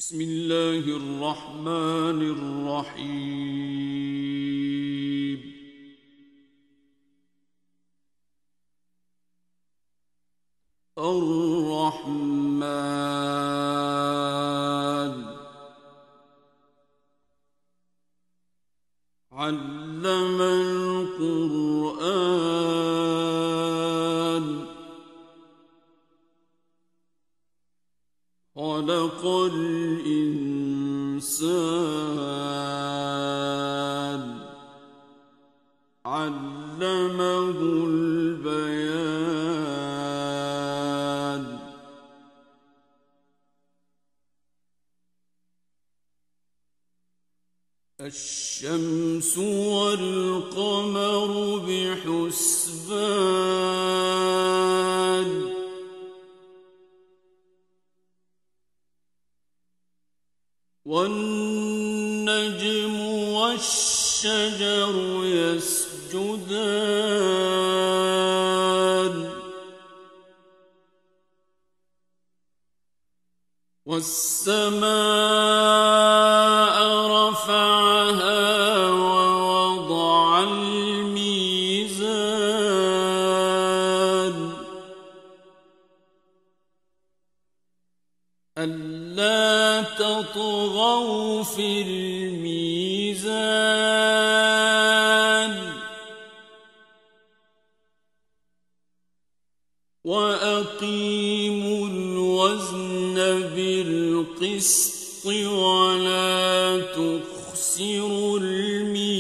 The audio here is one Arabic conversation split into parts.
بسم الله الرحمن الرحيم. الرحمن علم القرآن خلق الإنسان علمه البيان. الشمس والقمر بحسبان والنجم والشجر يسجدان والسماء رفعها ووضع الميزان ألا تطغوا في الميزان وأقيموا الوزن بالقسط ولا تخسروا الميزان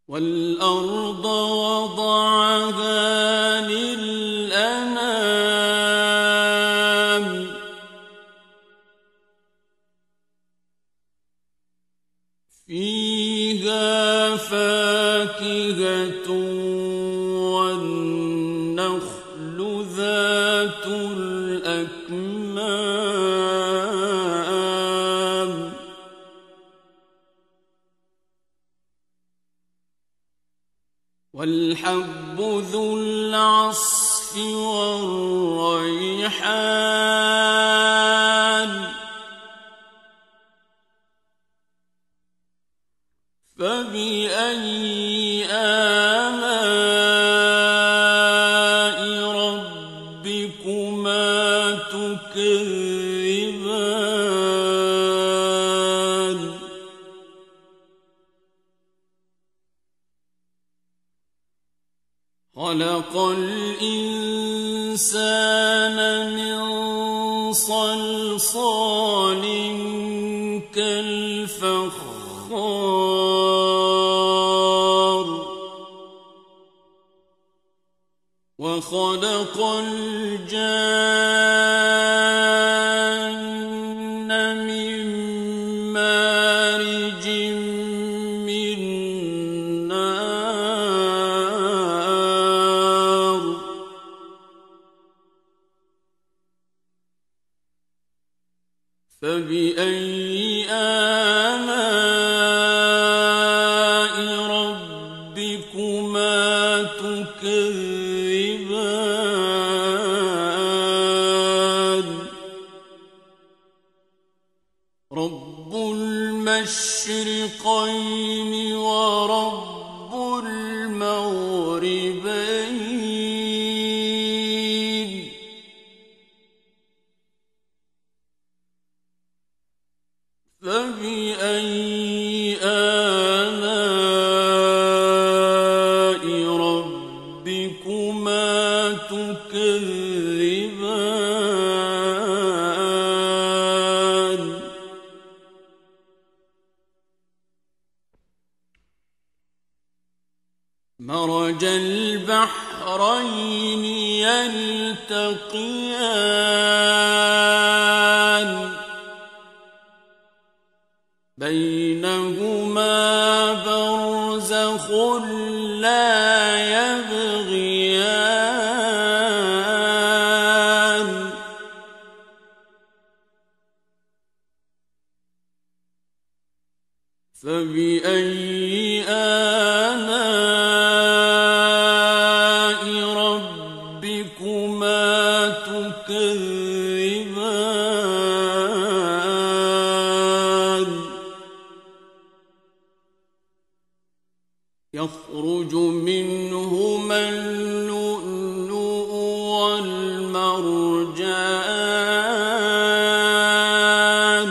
والأرض وضعها للأنام فيها فاكهة والنخل ذات الأكمام والحب ذو العصف والريحان فبأي آلاء ربكما تكذبان خلق الإنسان من صلصال كالفخار وخلق الجان من مارج من نار فبأي آلاء ربكما تكذبان رب المشرقين ورب المغربين فبأي آلاء ربكما تكذبان مرج البحرين يلتقيان بينهما برزخ لا يبغيان فبأي آلاء يخرج منهما اللؤلؤ والمرجان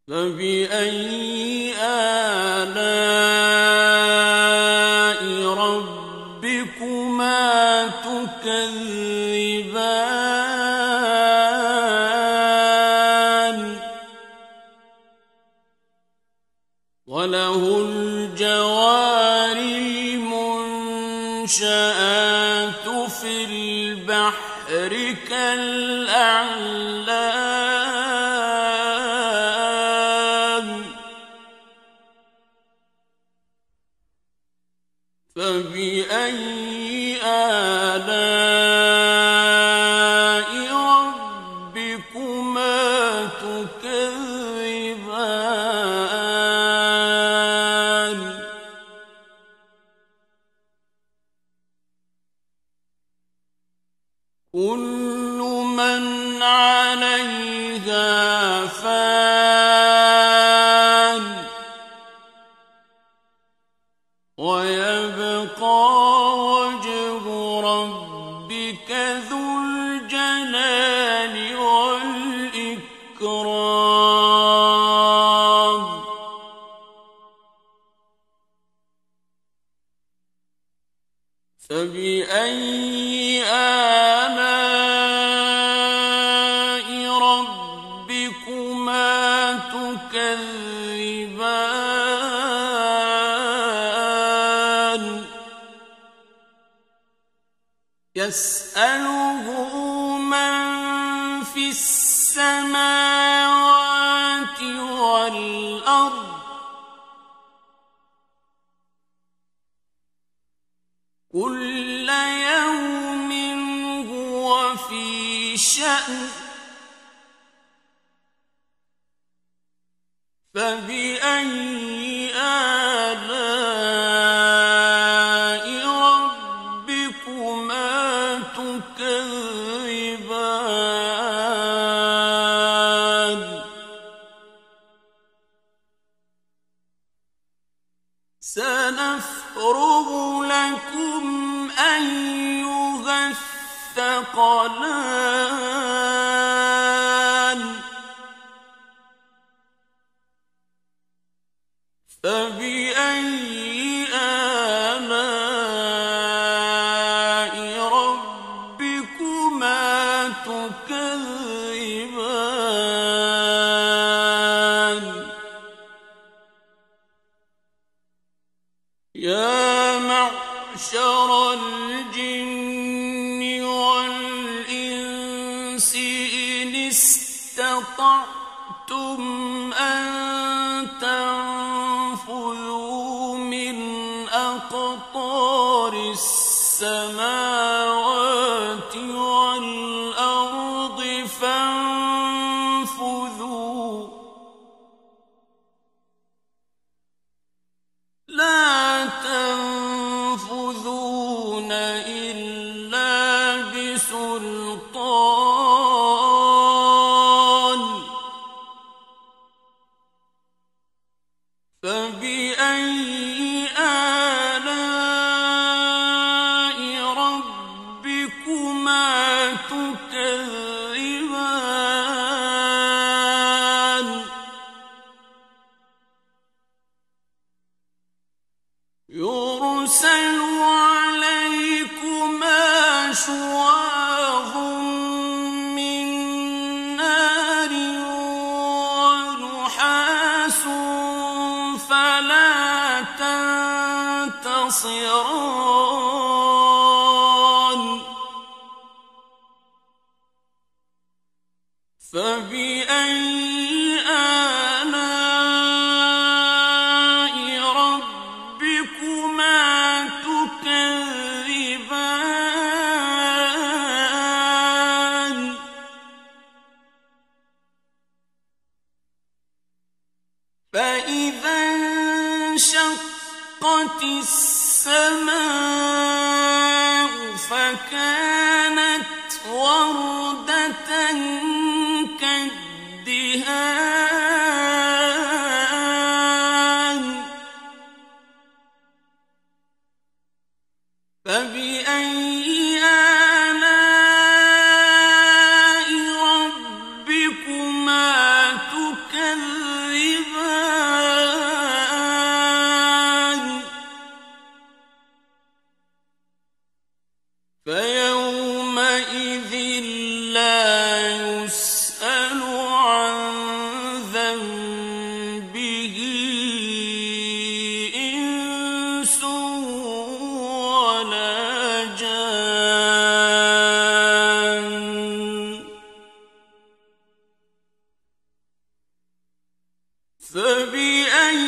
فبأي آلاء ربكما تكذبان وله الجوار المنشآت في البحر كالأعلام فبأي آلاء ربكما تكذبان كل من عليها فان ويبقى وجه ربك ذو الجلال والإكرام فبأي آلاء ربكما تكذبان يسأله من في السماوات والأرض كل يوم هو في شأن فبأي آلاء ربكما تكذبان سنفرغ لكم أيها الثقلان فبأي آلاء ربكما تكذبان يا معشر الجن والإنس إن استطعتم أن تنفذوا من أقطار السماوات والأرض فانفذوا لا تنفذون إلا بسلطان فبأي آلاء ربكما تكذبان يرسل عليكما شواظ من نار ونحاس فلا تنتصران فبأي آلاء ربكما تكذبان فإذا انشقت السماء فكانت وردة كالدهان الدهان فبأي آلاء ربكما تكذبان فيومئذ لا يسأل عن ذنبه إنس ولا جان فبأي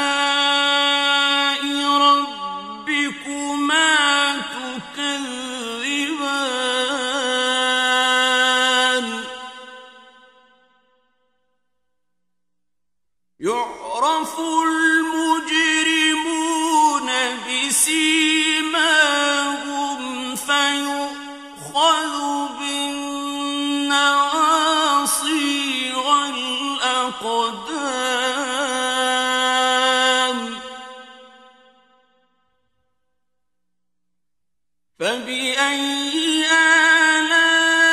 آلاء ربكما تكذبان يعرف المجرمون بسيماهم فيؤخذ بالنواصي والأقدام فبأي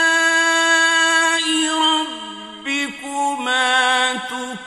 آلاء ربكما تكذبان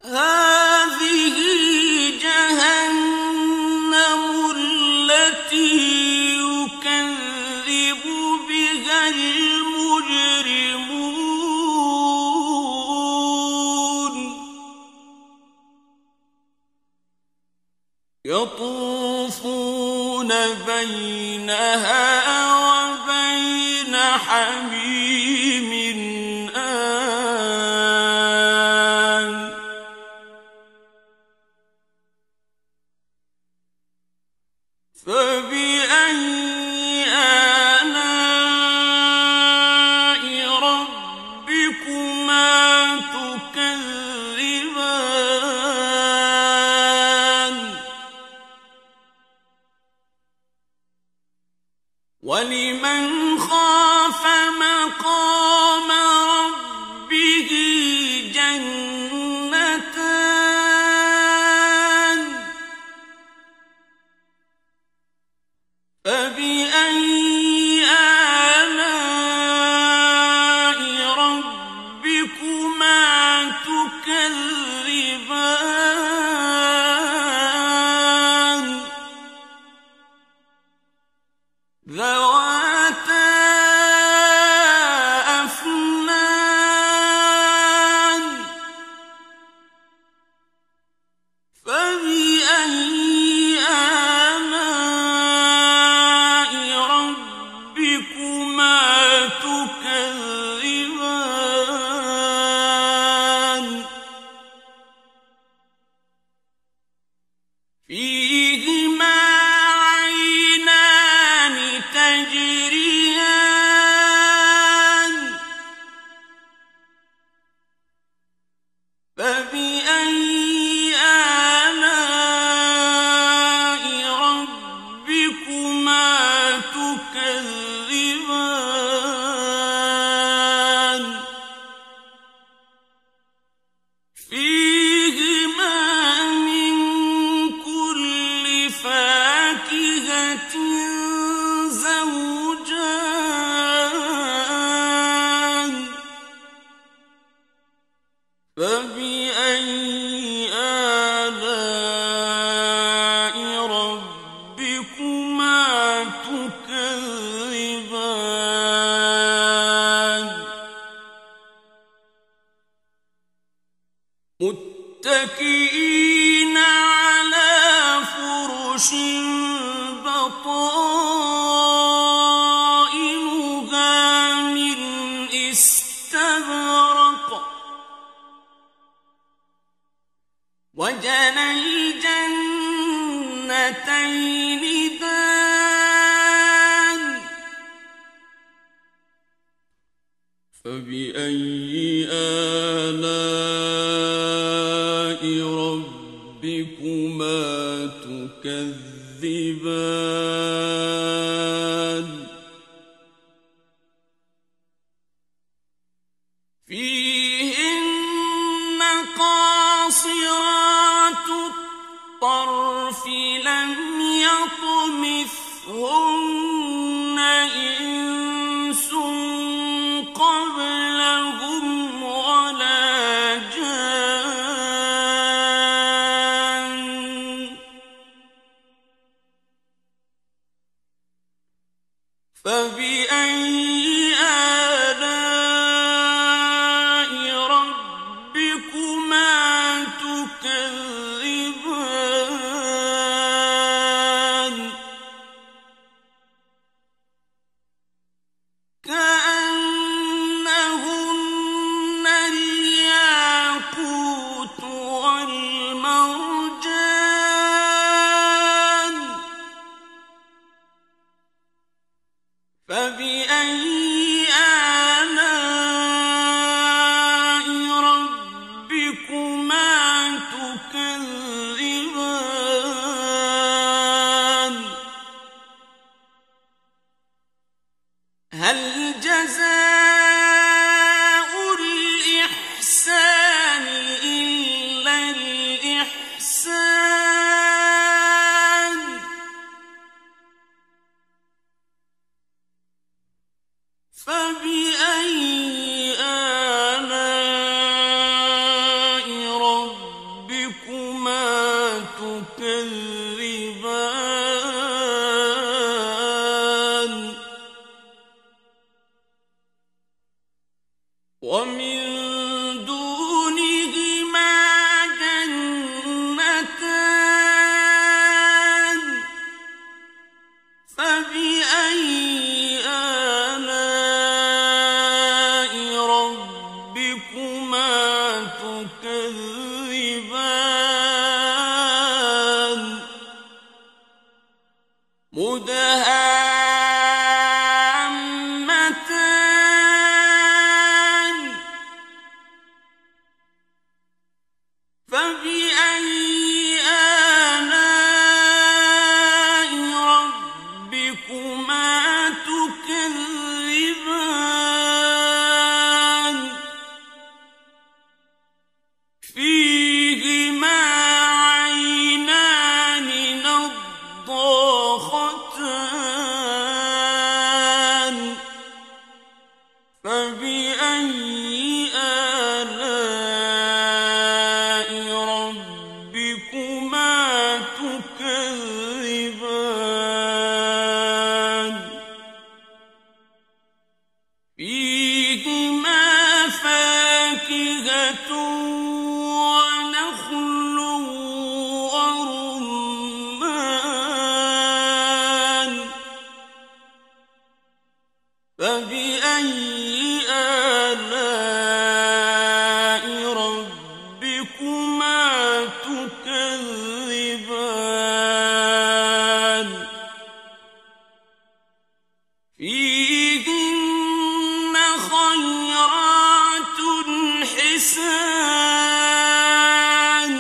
هذه جهنم التي يكذب بها المجرمون يطوفون بينها وبين حميم آن فبأي آلاء ربكما تكذبان ولمن خاف مقام ربه جنتان فبأي آلاء ربكما تكذبان ذواتا أفنان فبأي آلاء ربكما تكذبان فيهما عينان تجريان فبأي آلاء ربكما تكذبان فيهما من كل فاكهة زوجان فبأي آلاء ربكما تكذبان متكئين على فرش بطائنها من استبرق وجنى الجنتين دان فبأي آلاء ربكما تكذبان تكذبان فيهن قاصرات الطرف لم يطمثهن إنس قبلهم ولا جان فبأي آلاء ربكما تكذبان كأنهن الياقوت والمرجان فبأي آلاء ربكما تكذبان هل جزاء الإحسان إلا الإحسان فبأي آلاء ربكما تكذبان ومن دونهما جنتان فبأي آلاء ربكما تكذبان مدهامتان فبأي آلاء ربكما تكذبان فيهما عينان نضاختان فبأي آلاء ربكما تكذبان فيهما فاكهة ونخل ورمان فبأي آلاء ربكما تكذبان فيهن خيرات حسان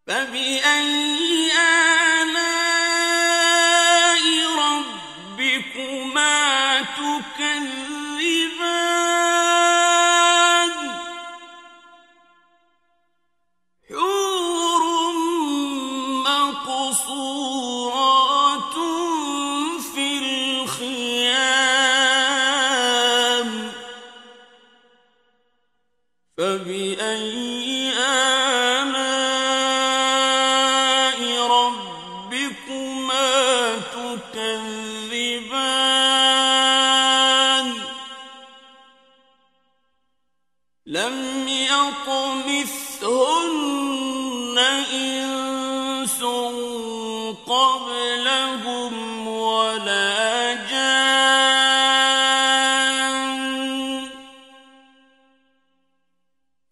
فبأي آلاء ربكما تكذبان حور مقصورات في الخيام فبأي آلاء ربكما تكذبان لم يطمثهن إنس قبلهم ولا جان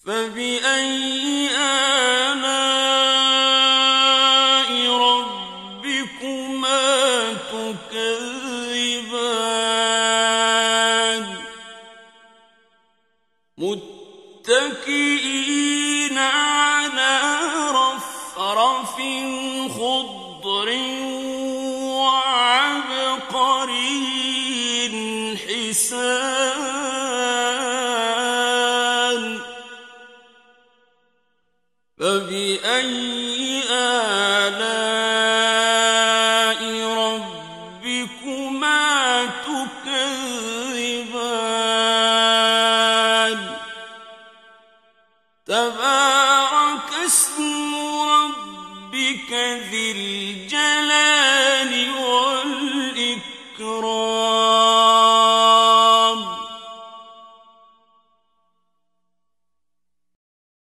فبأي آلاء ربكما تكذبان متكئين على رفرف وَقَرْفٍ خُضْرٍ وَعَبْقَرِيٍّ حِسَانٍ فَبِأَيِّ آلَاءِ رَبِّكُمَا تُكَذِّبَانِ تَبَارَكَ اسْمُ رَبِّكَ ذِي الْجَلَالِ